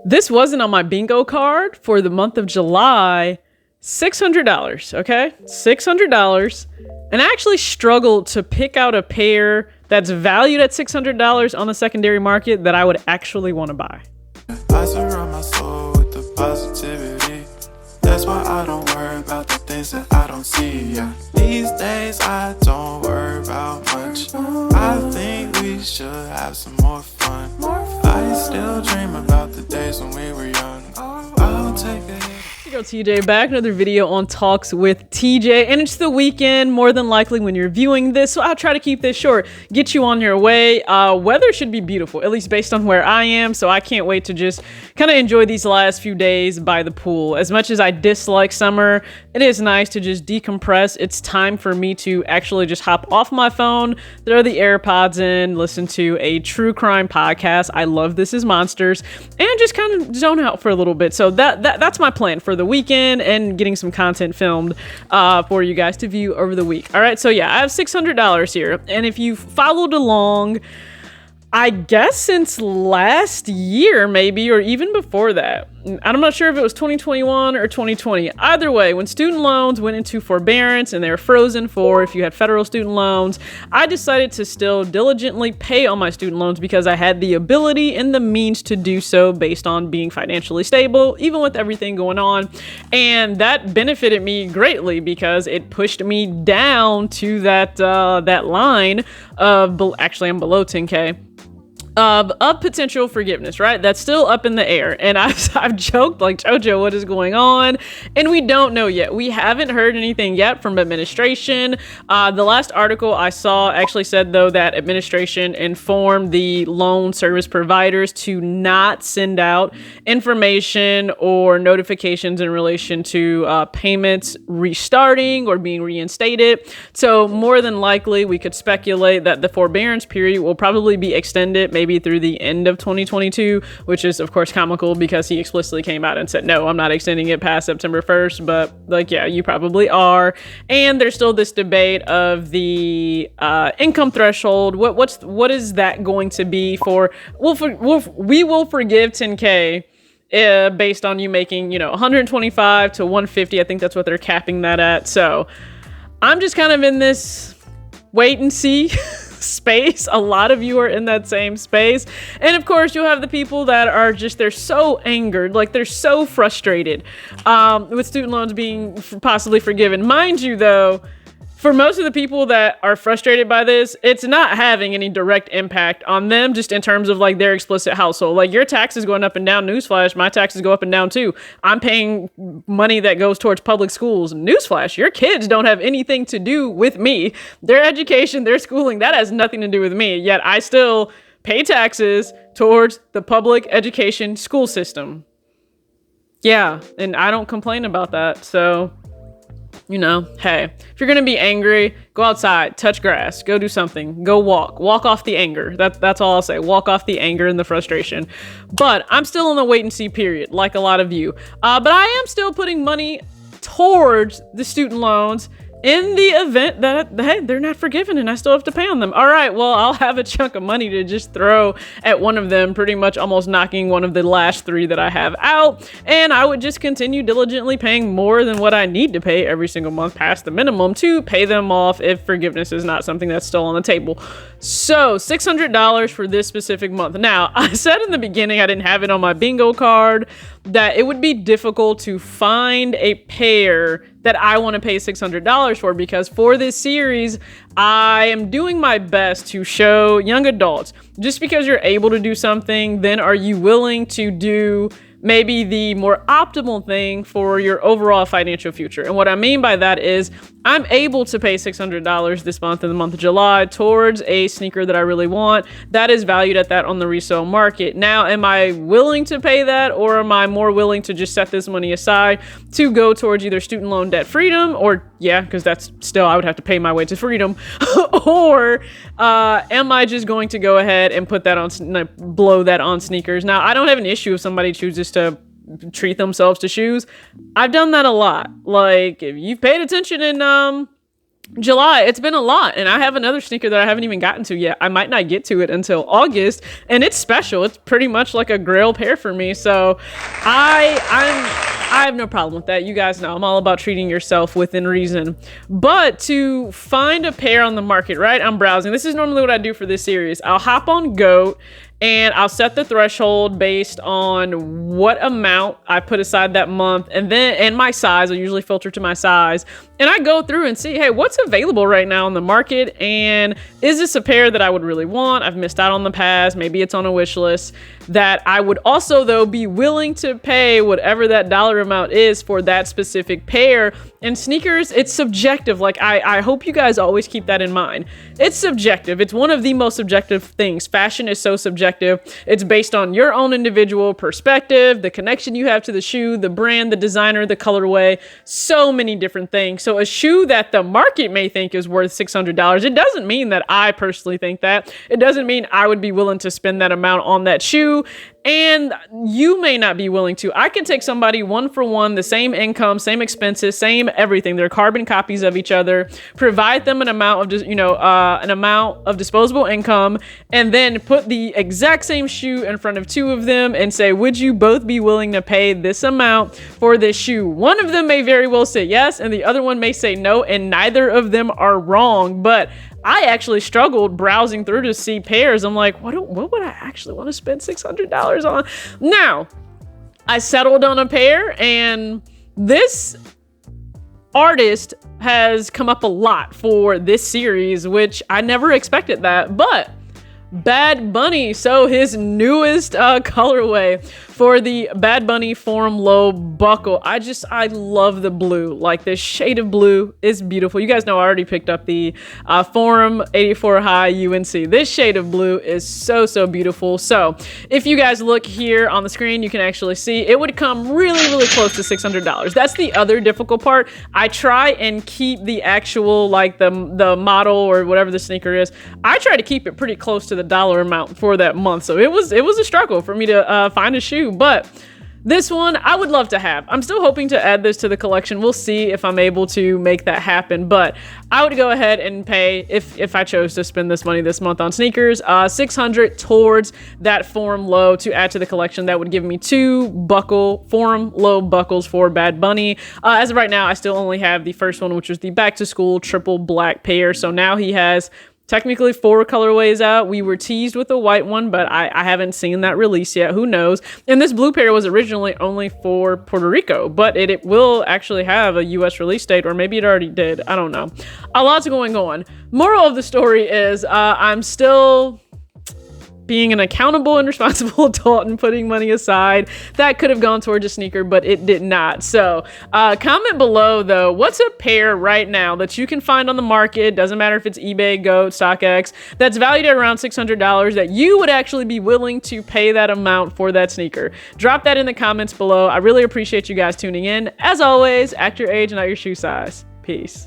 This wasn't on my bingo card for the month of July. $600, okay? $600. And I actually struggled to pick out a pair that's valued at $600 on the secondary market that I would actually want to buy. I surround my soul with the positivity. That's why I don't worry about the things that I don't see. Yeah. These days I don't worry about much. I think we should have some more fun. I still dream about the days when we were young. I'll take a hit. Here you go, TJ, back another video on Talks with TJ, and it's the weekend more than likely when you're viewing this, so I'll try to keep this short, get you on your way. Weather should be beautiful, at least based on where I am, so I can't wait to just kind of enjoy these last few days by the pool. As much as I dislike summer, it is nice to just decompress. It's time for me to actually just hop off my phone, throw the AirPods in, listen to a true crime podcast. I love This Is Monsters, and just kind of zone out for a little bit. So that's my plan for the weekend, and getting some content filmed for you guys to view over the week. All right, so yeah, I have $600 here, and if you followed along, I guess since last year, maybe, or even before that. I'm not sure if it was 2021 or 2020. Either way, when student loans went into forbearance and they were frozen for if you had federal student loans, I decided to still diligently pay on my student loans because I had the ability and the means to do so based on being financially stable, even with everything going on. And that benefited me greatly because it pushed me down to that line of, actually I'm below 10K. Of potential forgiveness, right? That's still up in the air. And I've joked like, JoJo, what is going on? And we don't know yet. We haven't heard anything yet from administration. The last article I saw actually said, though, that administration informed the loan service providers to not send out information or notifications in relation to payments restarting or being reinstated. So more than likely, we could speculate that the forbearance period will probably be extended maybe through the end of 2022, which is of course comical because he explicitly came out and said, no, I'm not extending it past September 1st, but like, yeah, you probably are. And there's still this debate of the income threshold. What is that going to be for? We will forgive 10K based on you making, 125 to 150. I think that's what they're capping that at. So I'm just kind of in this wait and see space. A lot of you are in that same space. And of course, you'll have the people that are just, they're so angered, like they're so frustrated with student loans being possibly forgiven. Mind you, though, for most of the people that are frustrated by this, it's not having any direct impact on them, just in terms of like their explicit household. Like your taxes going up and down, newsflash, my taxes go up and down too. I'm paying money that goes towards public schools. Newsflash, your kids don't have anything to do with me. Their education, their schooling, that has nothing to do with me. Yet I still pay taxes towards the public education school system. Yeah, and I don't complain about that. So, hey, if you're going to be angry, go outside, touch grass, go do something, go walk off the anger. That's all I'll say. Walk off the anger and the frustration. But I'm still in the wait and see period, like a lot of you. But I am still putting money towards the student loans in the event that, hey, they're not forgiven and I still have to pay on them. All right, well, I'll have a chunk of money to just throw at one of them, pretty much almost knocking one of the last three that I have out. And I would just continue diligently paying more than what I need to pay every single month past the minimum to pay them off if forgiveness is not something that's still on the table. So $600 for this specific month. Now, I said in the beginning, I didn't have it on my bingo card, that it would be difficult to find a pair that I want to pay $600 for, because for this series, I am doing my best to show young adults, just because you're able to do something, then are you willing to do maybe the more optimal thing for your overall financial future? And what I mean by that is I'm able to pay $600 this month, in the month of July, towards a sneaker that I really want that is valued at that on the resale market. Now, am I willing to pay that, or am I more willing to just set this money aside to go towards either student loan debt freedom, or because that's still, I would have to pay my way to freedom, or am I just going to go ahead and put that on, blow that on sneakers? Now, I don't have an issue if somebody chooses to treat themselves to shoes. I've done that a lot. Like, if you've paid attention in July, it's been a lot, and I have another sneaker that I haven't even gotten to yet. I might not get to it until August, and it's special. It's pretty much like a grail pair for me, so I have no problem with that. You guys know I'm all about treating yourself within reason. But to find a pair on the market, right? I'm browsing. This is normally what I do for this series. I'll hop on GOAT, and I'll set the threshold based on what amount I put aside that month, and my size. I'll usually filter to my size, and I go through and see, hey, what's available right now on the market, and is this a pair that I would really want? I've missed out on the past. Maybe it's on a wish list that I would also, though, be willing to pay whatever that dollar amount is for that specific pair. And sneakers, it's subjective. Like, I hope you guys always keep that in mind. It's subjective. It's one of the most subjective things. Fashion is so subjective. It's based on your own individual perspective, the connection you have to the shoe, the brand, the designer, the colorway, so many different things. So a shoe that the market may think is worth $600, it doesn't mean that I personally think that. It doesn't mean I would be willing to spend that amount on that shoe. And you may not be willing to. I can take somebody one for one, the same income, same expenses, same everything. They're carbon copies of each other. Provide them an amount of, an amount of disposable income, and then put the exact same shoe in front of two of them and say, would you both be willing to pay this amount for this shoe? One of them may very well say yes, and the other one may say no, and neither of them are wrong. But I actually struggled browsing through to see pairs. I'm like, what would I actually want to spend $600 on? Now, I settled on a pair, and this artist has come up a lot for this series, which I never expected that, but Bad Bunny. So his newest colorway for the Bad Bunny Forum Low Buckle. I love the blue. Like, this shade of blue is beautiful. You guys know I already picked up the Forum 84 High UNC. This shade of blue is so beautiful. So if you guys look here on the screen, you can actually see it would come really close to $600. That's the other difficult part. I try and keep the actual, like, the model or whatever the sneaker is. I try to keep it pretty close to the dollar amount for that month. So it was a struggle for me to find a shoe, but this one I would love to have. I'm still hoping to add this to the collection. We'll see if I'm able to make that happen, but I would go ahead and pay, if I chose to spend this money this month on sneakers, $600 towards that Forum Low to add to the collection. That would give me two Forum Low buckles for Bad Bunny. As of right now, I still only have the first one, which was the back to school triple black pair. So now he has technically 4 colorways out. We were teased with a white one, but I haven't seen that release yet. Who knows? And this blue pair was originally only for Puerto Rico, but it will actually have a US release date, or maybe it already did. I don't know. A lot's going on. Moral of the story is I'm still being an accountable and responsible adult and putting money aside. That could have gone towards a sneaker, but it did not. So comment below, though, what's a pair right now that you can find on the market, doesn't matter if it's eBay, GOAT, StockX, that's valued at around $600 that you would actually be willing to pay that amount for that sneaker. Drop that in the comments below. I really appreciate you guys tuning in. As always, act your age, not your shoe size. Peace.